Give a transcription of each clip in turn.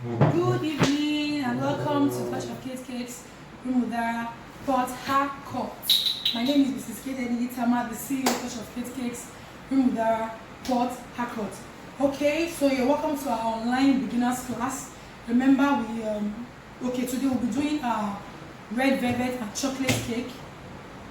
Good evening and welcome to Touch of Kate Cakes, Rumudara, Port Harcourt. My name is Mrs. Kate Enigitama, the CEO of Touch of Kate Cakes, Rumudara, Port Harcourt. Okay, so you're welcome to our online beginners class. Remember, today we'll be doing our red velvet and chocolate cake.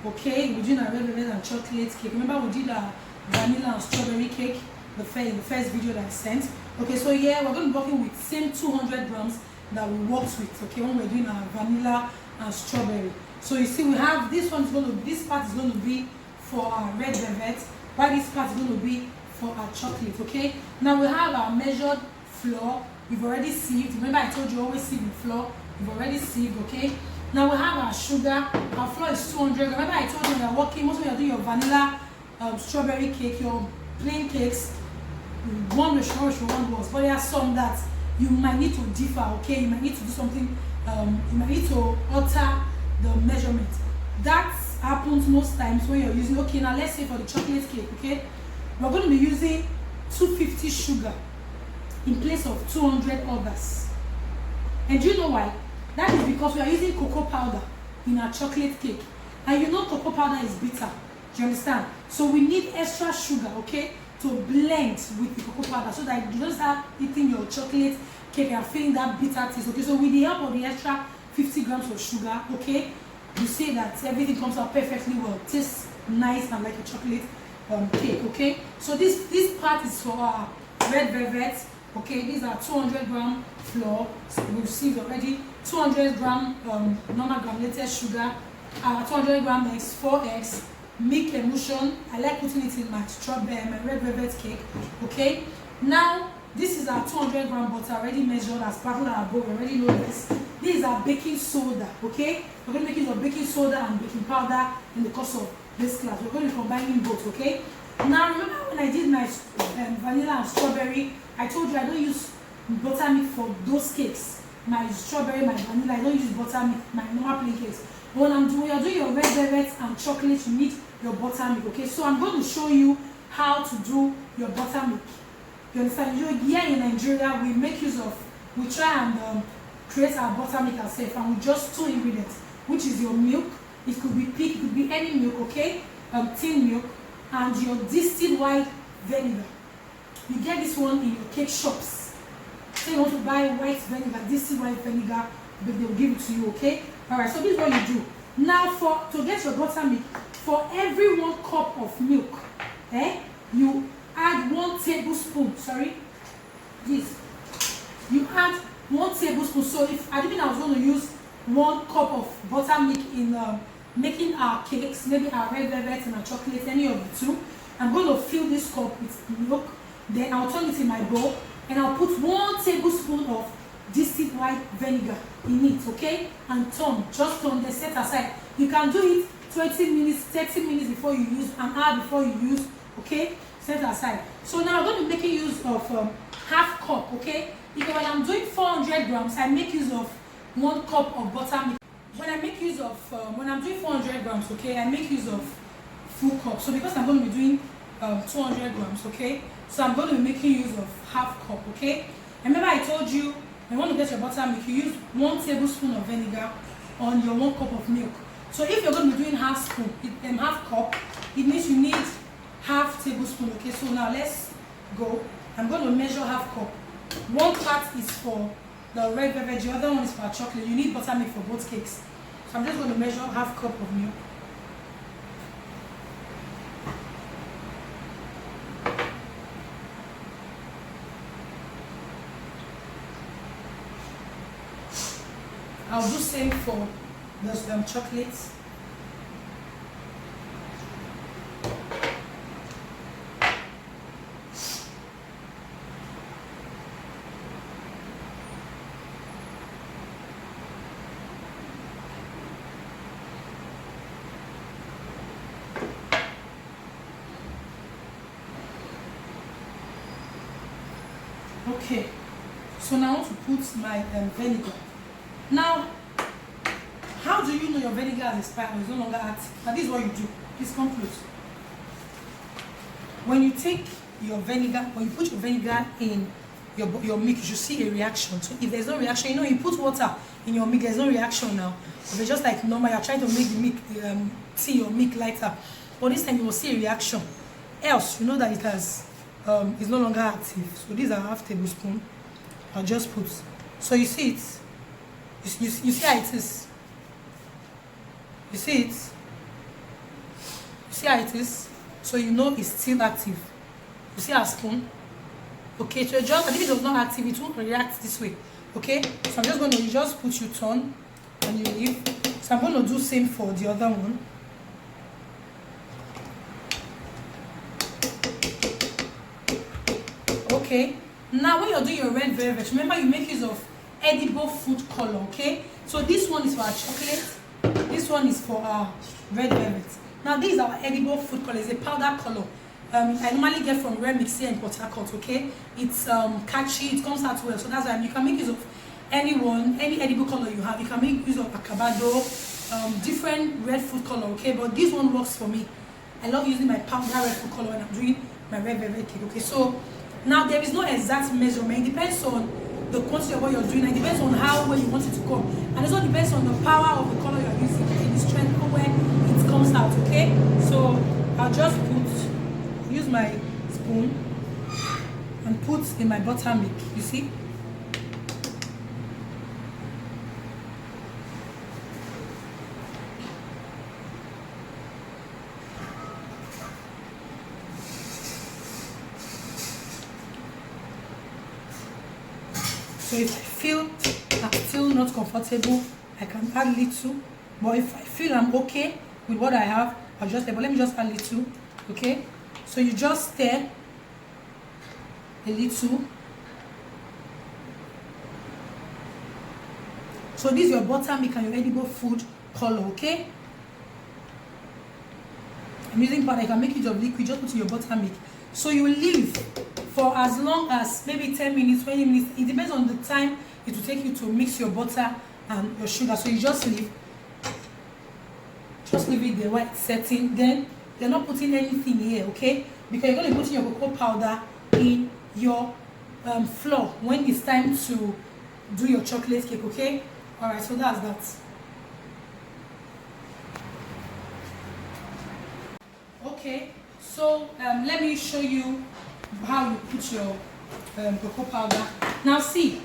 Okay, we're doing our red velvet and chocolate cake. Remember, we did our vanilla and strawberry cake the first video that I sent. Okay, so yeah, we're going to be working with same 200 grams that we worked with, okay, when we're doing our vanilla and strawberry. So you see, we have this part is going to be for our red velvet, while this part is going to be for our chocolate. Okay, now we have our measured flour. We've already sieved. Remember, I told you always sieve the flour. We've already sieved. Okay, now we have our sugar. Our flour is 200. Remember, I told you we are working, most of you are doing your vanilla strawberry cake, your plain cakes, one ratio one was, but there are some that you might need to differ. Okay, you might need to do something, you might need to alter the measurement. That happens most times when you're using, okay, now let's say for the chocolate cake, okay, we're going to be using 250 sugar in place of 200 others. And do you know why? That is because we are using cocoa powder in our chocolate cake, and you know cocoa powder is bitter. Do you understand? So we need extra sugar, okay, to blend with the cocoa powder so that you don't start eating your chocolate cake and feeling that bitter taste. Okay, so with the help of the extra 50 grams of sugar, okay, you see that everything comes out perfectly well, tastes nice and like a chocolate cake. Okay, so this part is for our red velvet. Okay, these are 200 gram flour. So we've received already 200 gram normal granulated sugar, 200 gram eggs, 4 eggs, milk emulsion. I like putting it in my strawberry, my red velvet cake. Okay, now this is our 200 gram butter already measured as spatula above. We already know this. This is our baking soda. Okay, we're going to make use of baking soda and baking powder in the course of this class. We're going to be combining both. Okay, now remember when I did my vanilla and strawberry, I told you I don't use buttermilk for those cakes. My strawberry, my vanilla, I don't use buttermilk, my normal plain cakes. When you're doing your red velvet and chocolate, you need your buttermilk. Okay, so I'm going to show you how to do your buttermilk. You understand? Here in Nigeria, we try and create our buttermilk ourselves, and with just 2 ingredients, which is your milk. It could be pig, it could be any milk, okay? Tin milk, and your distilled white vinegar. You get this one in your cake shops. So you want to buy white vinegar, distilled white vinegar, but they'll give it to you, okay? Alright, so this is what you do. Now to get your buttermilk, for every 1 cup of milk, you add 1 tablespoon, you add 1 tablespoon. So if I didn't, I was going to use 1 cup of buttermilk in making our cakes, maybe our red velvet and our chocolate, any of the two. I'm going to fill this cup with milk, then I'll turn it in my bowl, and I'll put 1 tablespoon of distilled white vinegar in it, okay, and just turn, then set aside. You can do it 20 minutes, 30 minutes before you use, an hour before you use, okay, set aside. So now I'm going to be making use of half cup, okay. If when I'm doing 400 grams, I make use of 1 cup of buttermilk. When I make use of when I'm doing 400 grams, okay, I make use of full cup. So because I'm going to be doing 200 grams, okay, so I'm going to be making use of half cup, okay. Remember I told you, when you want to get your buttermilk, you use 1 tablespoon of vinegar on your 1 cup of milk. So if you're going to be doing half cup, it means you need half tablespoon. Okay, so now let's go. I'm going to measure half cup. 1 part is for the red velvet, the other one is for chocolate. You need buttermilk for both cakes. So I'm just going to measure half cup of milk. I'll do same for those chocolates. Okay, so now I want to put my vinegar. Now, how do you know your vinegar has expired or is no longer active? Now, this is what you do. Please come close. When you take your vinegar, when you put your vinegar in your milk, you should see a reaction. So if there's no reaction, you know, you put water in your milk, there's no reaction now. If it's just like normal, you're trying to make the milk, tea or milk lighter, but this time you will see a reaction. Else, you know that it has, it's no longer active. So these are half tablespoon. I'll just put. So you see it. You see how it is. You see it. You see how it is. So you know it's still active. You see our spoon. Okay, so just, and if it was not active, it won't react this way. Okay, so I'm just going to, you just put, you turn and you leave. So I'm going to do same for the other one. Okay, now when you're doing your red velvet, remember you make use of edible food color. Okay, so this one is for our chocolate, this one is for our red velvet. Now these are edible food color. It's a powder color. I normally get from Rare Mix here in Port Harcourt. Okay, it's catchy, it comes out well, so that's why you can make use of any edible color you have. You can make use of acabado, different red food color. Okay, but this one works for me. I love using my powder red food color when I'm doing my red velvet cake. Okay, so now there is no exact measurement. It depends on the quantity of what you're doing, and it depends on how well you want it to come, and it also depends on the power of the color you're using, okay, the strength of where it comes out. Okay, so I'll just use my spoon and put in my buttermilk. You see, so if I feel I'm still not comfortable, I can add little, but if I feel I'm okay with what I have, I'll just, but let me just add little. Okay, so you just stir a little. So this is your buttermilk and your edible food color. Okay, I'm using powder. You can make it of liquid, just put in your buttermilk. So you leave for as long as maybe 10 minutes, 20 minutes. It depends on the time it will take you to mix your butter and your sugar. So you just leave it there while it's setting. Then you're not putting anything here, okay? Because you're going to be putting your cocoa powder in your flour when it's time to do your chocolate cake, okay? Alright, so that's that. Okay, so let me show you how you put your cocoa powder. Now see,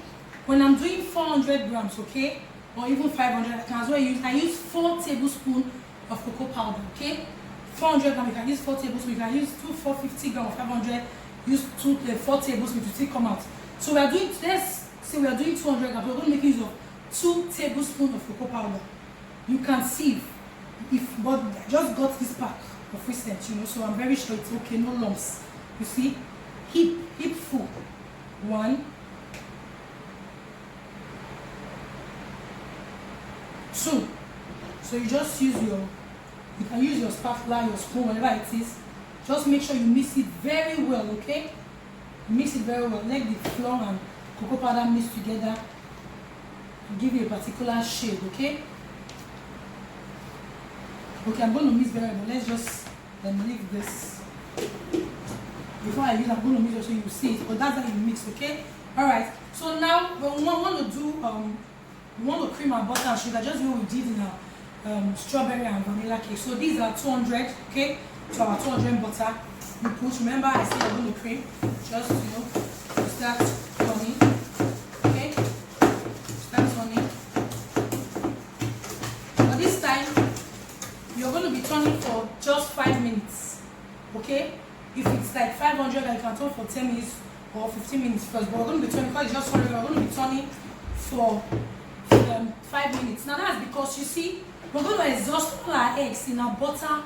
when I'm doing 400 grams, okay, or even 500, I can as well use 4 tablespoons of cocoa powder, okay? 400 grams, you can use 4 tablespoons, you can use 450 grams of 500, use 4 tablespoons to still come out. So we are doing, let's say we are doing 200 grams, we're going to make use of 2 tablespoons of cocoa powder. You can see, but I just got this pack of recent, you know, so I'm very sure it's okay, no lumps. You see, hip full, 1, 2. So you just use you can use your spatula, your spoon, whatever it is. Just make sure you mix it very well, okay? Mix it very well. Let the flour and cocoa powder mix together to give you a particular shade, okay? Okay, I'm going to mix very well. Let's just leave this. Before I use, I'm going to mix it so you see it. But that's how you mix, okay? Alright. So now when we want to do we want to cream our butter and sugar, just what we did in our strawberry and vanilla cake. So these are 200, okay? So our 200 butter. You put, remember I said I'm going to cream. Just, you know, start turning. Okay? Start turning. But this time, you're going to be turning for just 5 minutes. Okay? If it's like 500, you can turn for 10 minutes or 15 minutes first. But we're going to be turning, because it's just 100, we're going to be turning for 5 minutes. Now that's because you see, we're going to exhaust all our eggs in our butter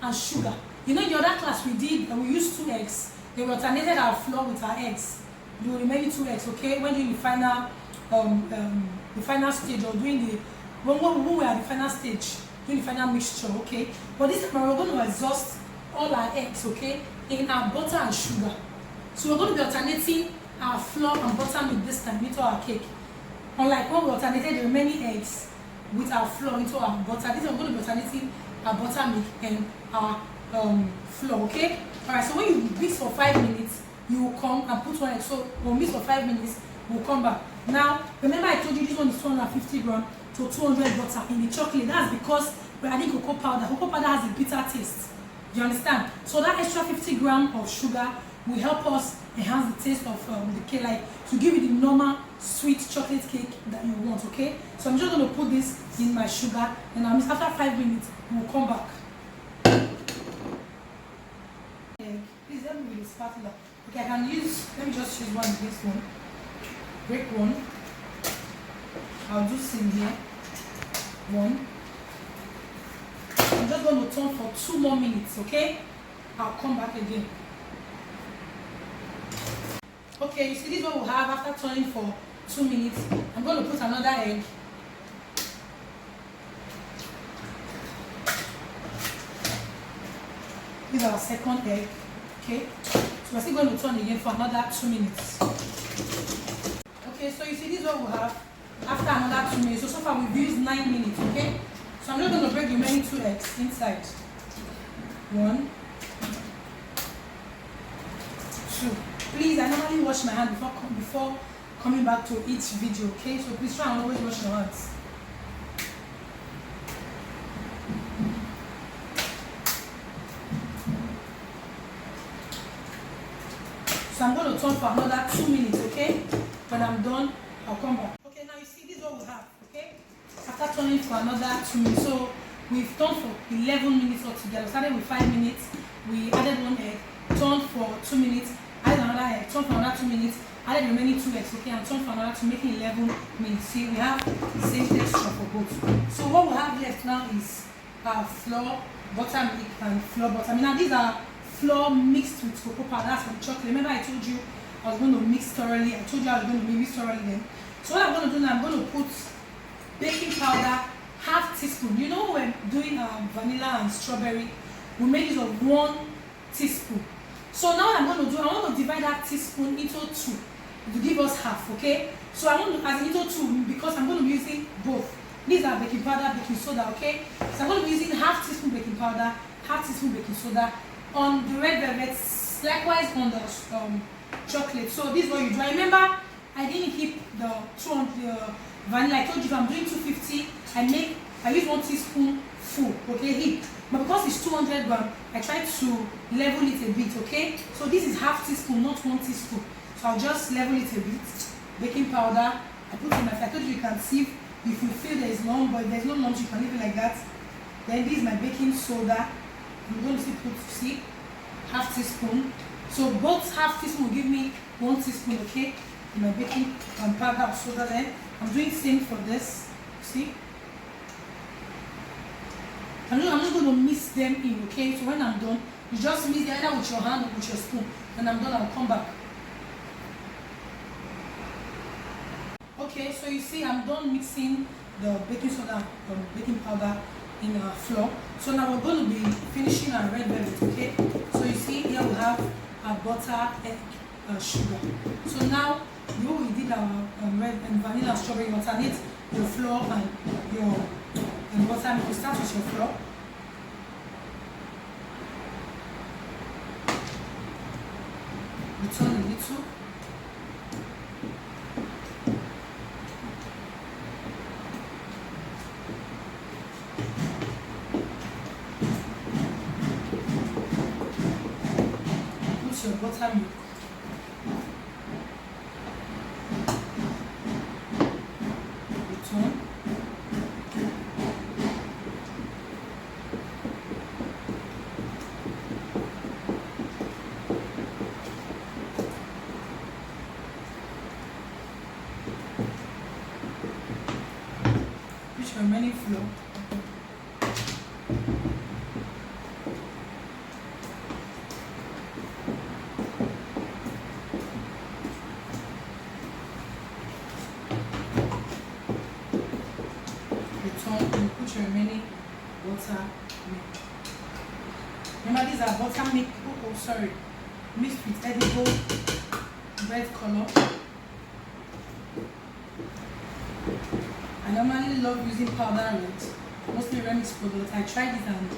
and sugar. You know, in the other class we did, we used 2 eggs. Then we alternated our flour with our eggs. You will remain 2 eggs, okay? When doing the final stage, or doing the when we are at the final stage, doing the final mixture, okay? But this time we're going to exhaust all our eggs, okay, in our butter and sugar. So we're going to be alternating our flour and buttermilk this time into our cake. Unlike when we alternated the remaining eggs with our flour into our butter, this is going to be alternating our buttermilk and our flour, okay? Alright, so when you mix for 5 minutes, you will come and put one egg. So we'll mix for 5 minutes, we'll come back. Now, remember I told you this one is 250 grams to 200 butter in the chocolate. That's because we're adding cocoa powder. Cocoa powder has a bitter taste. Do you understand? So that extra 50 grams of sugar will help us enhance the taste of the cake, like to give you the normal sweet chocolate cake that you want, okay? So I'm just going to put this in my sugar, and after 5 minutes, we'll come back. Please help me with the spatula. Okay, I can use, let me just use one, this one. Break one. I'll do same here. One. I'm just going to turn for 2 more minutes, okay? I'll come back again. Okay, you see this is what we'll have after turning for 2 minutes. I'm going to put another egg. This is our second egg, okay? So we're still going to turn again for another 2 minutes. Okay, so you see this is what we'll have after another 2 minutes. So far we've used 9 minutes, okay? So I'm just going to break the remaining 2 eggs inside. 1, 2. Please, I normally wash my hand before coming back to each video, okay? So please try and always wash your hands. So I'm going to turn for another 2 minutes, okay? When I'm done, I'll come back. Okay, now you see this is what we have, okay? After turning for another 2 minutes, so we've turned for 11 minutes altogether. We started with 5 minutes, we added 1 egg, turned for 2 minutes, added another egg, turned for another 2 minutes, added the remaining 2 eggs, okay, and turned for another 2, making 11 minutes. See, we have the same texture for both. So what we have left now is flour, buttermilk, and flour butter. Now these are flour mixed with cocoa powder. That's for the chocolate. Remember I told you I was going to mix thoroughly. I told you I was going to mix thoroughly then. So what I'm going to do now, I'm going to put baking powder, half teaspoon. You know when doing vanilla and strawberry, we made use of 1 teaspoon. So now what I'm going to do, I want to divide that teaspoon into 2 to give us half, okay? So I want to, as into 2, because I'm going to be using both. These are baking powder, baking soda, okay? So I'm going to be using half teaspoon baking powder, half teaspoon baking soda on the red velvet, likewise on the chocolate. So this is what you do. I remember I didn't keep the 200 vanilla. I told you if I'm doing 250, I use 1 teaspoon full, okay, heat. But because it's 200 grams, I try to level it a bit, okay? So this is half teaspoon, not 1 teaspoon. So I'll just level it a bit. Baking powder, I put in my, I told you can sieve if you feel there is lump, but if there's no lump, you can leave it like that. Then this is my baking soda. I'm going to put half teaspoon. So both half teaspoon will give me 1 teaspoon, okay? In my baking powder or soda then. I'm doing same for this, see? I'm just going to mix them in, okay? So when I'm done, you just mix them either with your hand or with your spoon. When I'm done, I'll come back. Okay, so you see I'm done mixing the baking soda, baking powder in our flour. So now we're going to be finishing our red velvet, okay? So you see here we have our butter, egg, sugar. So now the way we did our red and vanilla strawberry, you alternate your flour and your butter. You start with your flour. You turn a little. Put your buttermilk. You turn. Put your remaining flour. You put your remaining butter milk. Remember these are butter milk, sorry, mixed with edible red color. I normally love using powder red, mostly remix product. I tried it and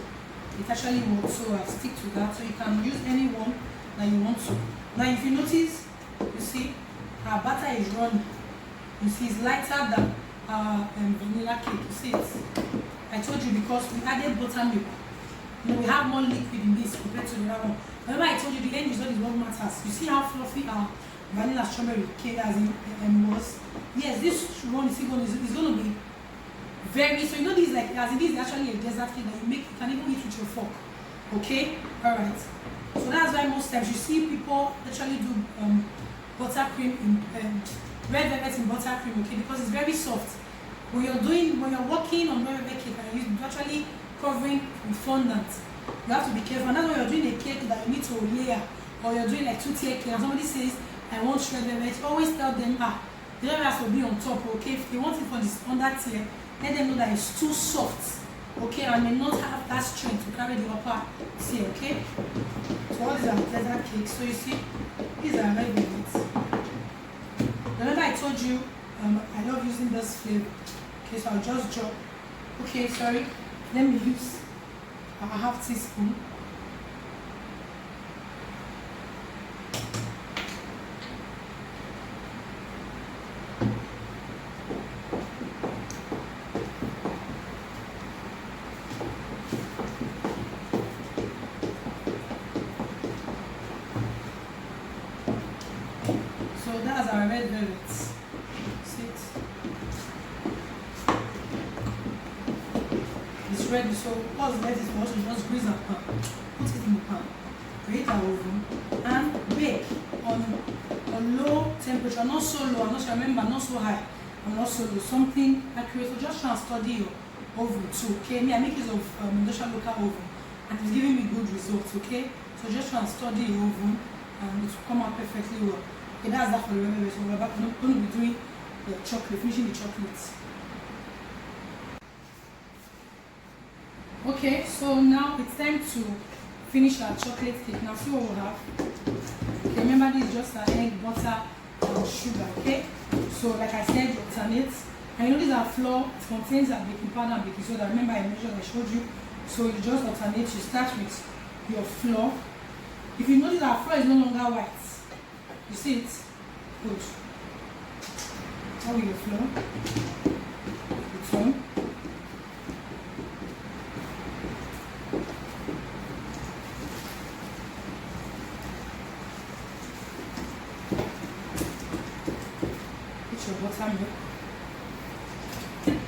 it actually works, so I stick to that. So you can use any one that you want to. Now if you notice, you see our batter is runny. You see it's lighter than our vanilla cake. You see it? I told you because we added buttermilk. You know, we have more liquid in this compared to the other one. Remember I told you the end result is what matters. You see how fluffy our vanilla strawberry cake as in was? Yes, this one is going to be very, so you know this is like, as it is actually a dessert cake that you can even eat with your fork. Okay? Alright. So that's why most times you see people actually do buttercream in red velvet in buttercream, okay, because it's very soft. When you're working on red velvet cake and you're actually covering with fondant, you have to be careful. And that's when you're doing a cake that you need to layer, or you're doing like 2-tier cake and somebody says I want red velvet, always tell them the red velvet has to be on top, okay? If they want it for this under tier, let them know that it's too soft, okay, and may not have that strength to carry the upper tier, okay? So all these are dessert cakes. So you see, these are red velvet. Remember I told you I love using this flavor. Okay, so I'll just drop. Okay, sorry. Let me use a half teaspoon. So that's our red velvet. See it? It's ready. So what's left is for us to just grease our pan. Put it in the pan. Create our oven and bake on a low temperature. Not so low. I'm not sure. Remember, not so high. And not so low. Something accurate. So just try and study your oven too. Okay. Me, I make use of industrial local oven, and it's giving me good results. Okay. So just try and study your oven, and it will come out perfectly well. Okay, that's that for the remember. So we're going to be doing the chocolate, finishing the chocolates. Okay, so now it's time to finish our chocolate cake. Now see what we'll have. Okay, remember this is just an egg, butter, and sugar. Okay, so like I said, you alternate. And you know these are flour. It contains a baking powder and baking soda. Remember I measured, I showed you. So you just alternate. You start with your flour. If you notice our flour is no longer white. You see it? Good. How will your flour? Good one. Put your buttermilk. Good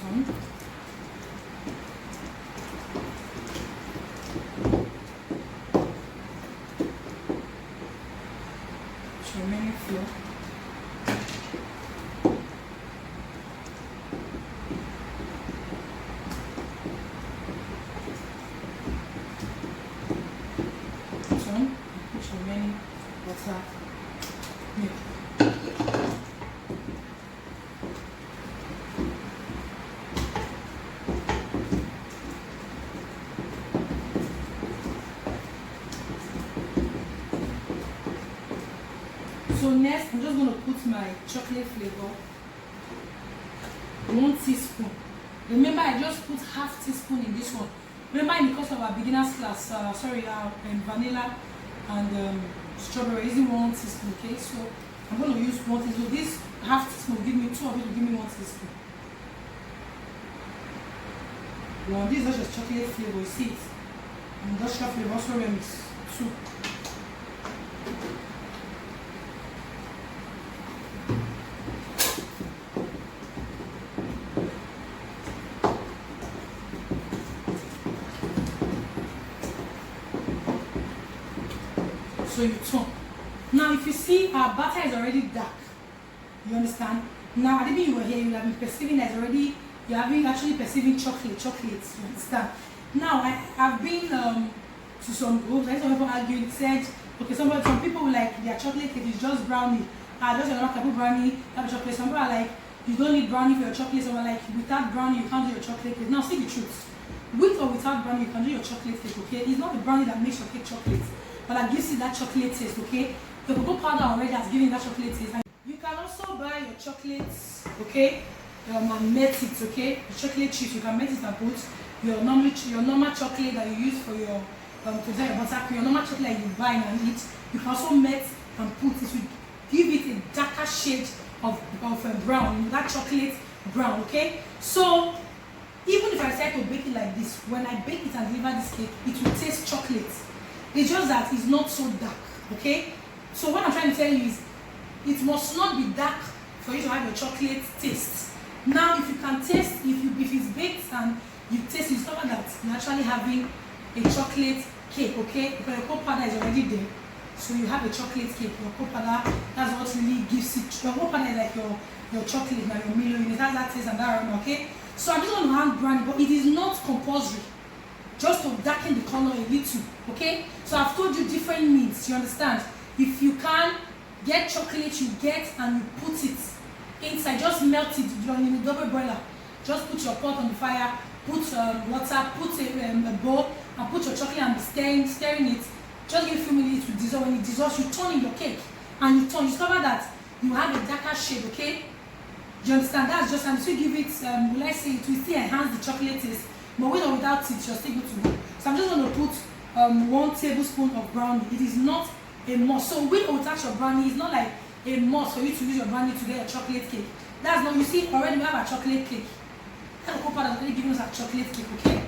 one. Remaining flour. This one, put your remaining butter, milk. So next, I'm just going to put my chocolate flavor, 1 teaspoon. Remember, I just put half teaspoon in this one. Remember, in the course of our beginners class, vanilla and strawberry, using 1 teaspoon. Okay, so I'm going to use 1 teaspoon. So this half teaspoon will give me 2 of it will give me 1 teaspoon. Now, this is just chocolate flavor. You see it? Industrial flavor also remix 2. So you turn. Now if you see our butter is already dark, you understand? Now I think you were here, you have been perceiving that already, you have been actually perceiving chocolates, you understand? Now I've been to some groups, I saw people arguing, said, okay, some people will like their chocolate cake is just brownie. Just another couple brownie, have chocolate. Some people are like, you don't need brownie for your chocolate. Some are like, without brownie you can't do your chocolate cake. Now see the truth. With or without brownie you can do your chocolate cake, okay? It's not the brownie that makes your cake chocolate, but that gives you that chocolate taste, okay? The cocoa powder already has given that chocolate taste. And you can also buy your chocolates, okay? And melt it, okay? The chocolate chips, you can melt it and put your normal chocolate that you use for your to design your butter cream, your normal chocolate you buy and eat, you can also melt and put it. You give it a darker shade of brown, that chocolate brown. Okay, so even if I decide to bake it like this, when I bake it and deliver this cake, it will taste chocolate. It's just that it's not so dark. Okay, so what I'm trying to tell you is it must not be dark for you to have your chocolate taste. Now if you can taste, if it's baked and you taste, you discover that you're actually having a chocolate cake. Okay, because your cocoa powder is already there, so you have a chocolate cake. Your cocoa powder, that's what really gives it. Your cocoa powder is like your chocolate, like your Milo, it has that taste and that aroma. Okay, so I'm just going to hand brownie, but it is not compulsory, just to darken the color a little. Okay, so I've told you different means, you understand? If you can get chocolate, you get and you put it inside, just melt it in a double boiler. Just put your pot on the fire, put water, put a bowl, and put your chocolate and be stirring it. Just give a few minutes to dissolve. When it dissolves, you turn in your cake and you discover that you have a darker shade. Okay, do you understand? That's just, and so give it, let's say it will still enhance the chocolate taste, but with or without it, you're still good to go. So I'm just going to put 1 tablespoon of brownie. It is not a must. So with or without your brownie, it's not like a must for you to use your brownie to get a chocolate cake. That's not, you see, already we have a chocolate cake. The cocoa powder has already given us a chocolate cake. Okay,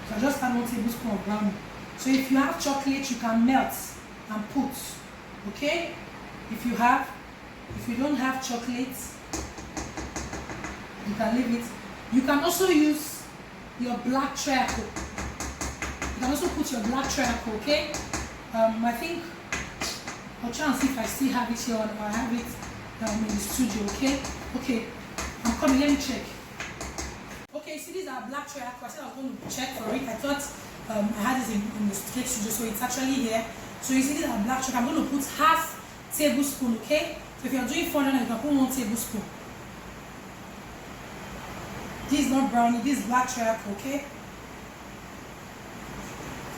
so I just add 1 tablespoon of brownie. So if you have chocolate, you can melt and put. Okay, if you don't have chocolate, you can leave it. You can also use your black treacle. You can also put your black treacle. Okay, I think I'll try and see if I still have it here or I have it in the studio. Okay, I'm coming, let me check. Okay, see, these are black treacle. I said I was going to check for it. I thought I had it in the cake studio, so it's actually here. So you see, these are black treacle. I'm going to put half tablespoon. Okay, so if you're doing 400, you can put 1 tablespoon. This is not brownie, this is black treacle. Okay,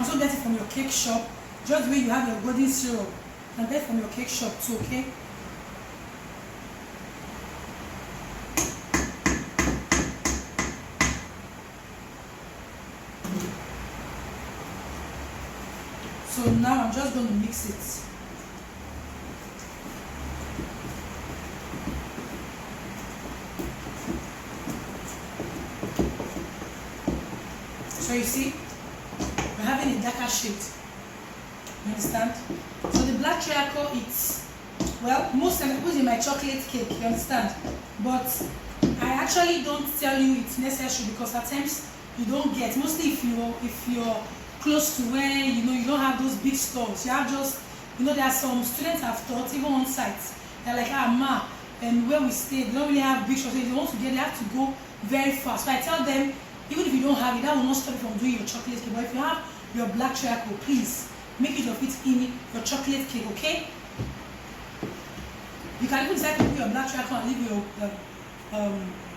also get it from your cake shop, just the way you have your golden syrup. And get from your cake shop too. Okay, so now I'm just going to mix it. So you see, we're having a darker shade. You understand? So the black treacle, it's, well, most of it goes in my chocolate cake, you understand? But I actually don't tell you it's necessary because at times you don't get, mostly if you're close to where you don't have those big stores. You have just, there are some students I've taught, even on site, they're like, ma, and where we stay, they don't really have big stores. If they want to get, they have to go very fast. So I tell them, even if you don't have it, that will not stop you from doing your chocolate cake. But if you have your black treacle, please make it of it in your chocolate cake. Okay, you can even decide to put your black treacle and leave your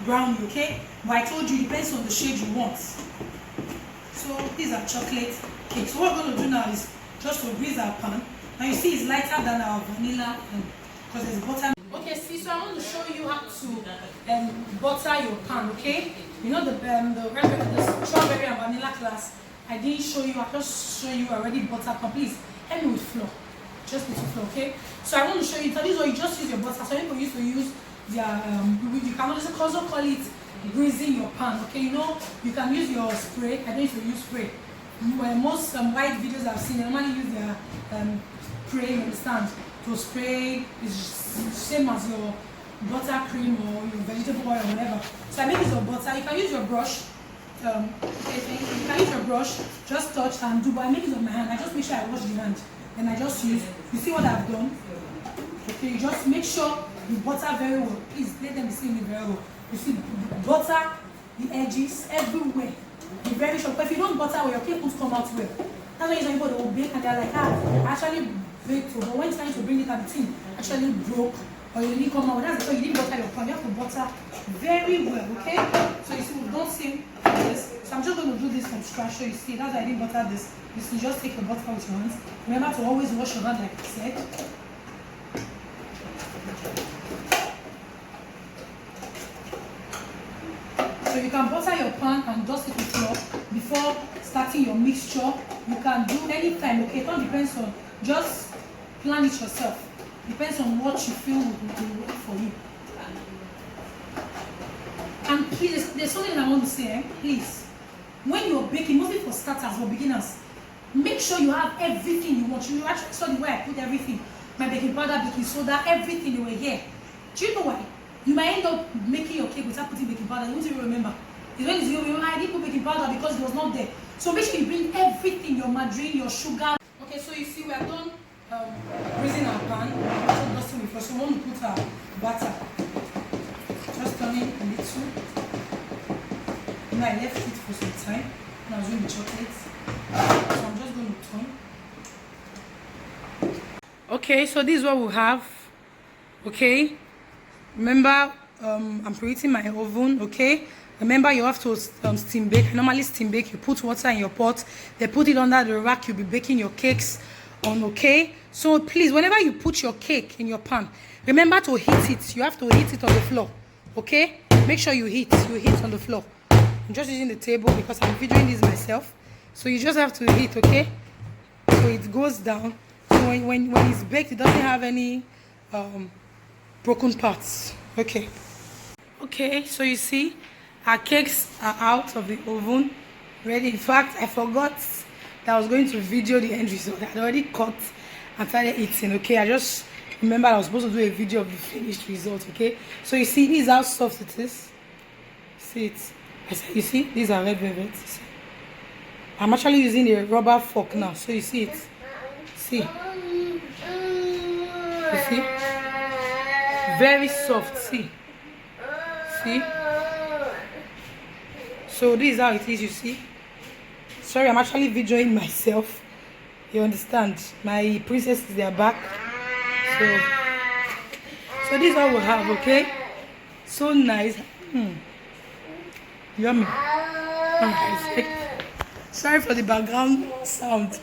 brownie. Okay, but I told you it depends on the shade you want. So these are chocolate cake. So what we're going to do now is just to grease our pan. Now you see it's lighter than our vanilla because there's butter. Okay, see, so I want to show you how to butter your pan. Okay, the strawberry and vanilla class, I didn't show you. I just show you already butter pan. Please help me with flour, just with flour. Okay, so I want to show you. So this way you just use your butter. So people used to use their you can also call it greasing your pan. Okay, you can use your spray. I don't used to use spray. Most white videos I've seen, they normally use their spray. You understand? To spray is same as your butter cream or your vegetable oil or whatever. So I make use of butter. You can use your brush. You can use your brush. Just touch and do. But I make use of my hand. I just make sure I wash the hand. Then I just use. You see what I've done? Okay, you just make sure you butter very well. Please let them see me very well. You see, butter the edges everywhere. Be very sure. But if you don't butter well, your cake won't come out well. That's why some people will bake and they're like, I actually baked, but when it's trying to bring it out, the thing actually broke or you didn't come out. That's because you didn't butter your pan. You have to butter very well. Okay? So you see, we don't seem like this. So I'm just going to do this from scratch. So you see, that's why I didn't butter this. You see, just take the butter with your hands. Remember to always wash your hand, like I said. So you can butter your pan and dust it with flour before starting your mixture. You can do anytime, okay? It all depends on, just plan it yourself. Depends on what you feel will work for you. And please, there's something I want to say, please. When you're baking, mostly for starters or beginners, make sure you have everything you want. You actually saw the way I put everything. My baking powder, baking soda, everything, they were here. Do you know why? You might end up making your cake without putting baking powder. You won't even remember. It's when you remember, I didn't put baking powder because it was not there. So make sure you bring everything, your margarine, your sugar. Okay, so you see we are done greasing our pan. Also dusting with us. So we want to put our butter. Just turn it a little. Now I left it for some time. Now I was doing the chocolate. So I'm just going to turn. Okay, so this is what we have. Okay, remember I'm preheating my oven. Okay, remember you have to steam bake. Normally steam bake, you put water in your pot, they put it under the rack, you'll be baking your cakes on. Okay, so please, whenever you put your cake in your pan, remember to heat it. You have to heat it on the floor. Okay, make sure you heat on the floor. I'm just using the table because I'm videoing this myself, so you just have to heat. Okay, so it goes down. So when it's baked, it doesn't have any broken parts. Okay, so you see our cakes are out of the oven, ready. In fact, I forgot that I was going to video the end result. I had already cut and started eating. Okay, I just remember I was supposed to do a video of the finished result. Okay, so you see, this is how soft it is. See it? You see, these are red velvet. I'm actually using a rubber fork now, so you see it. See, you see, very soft. See, so this is how it is. You see, sorry, I'm actually videoing myself, you understand. My princess is there back, so this is what we have. Okay, so nice. Yummy. Sorry for the background sound.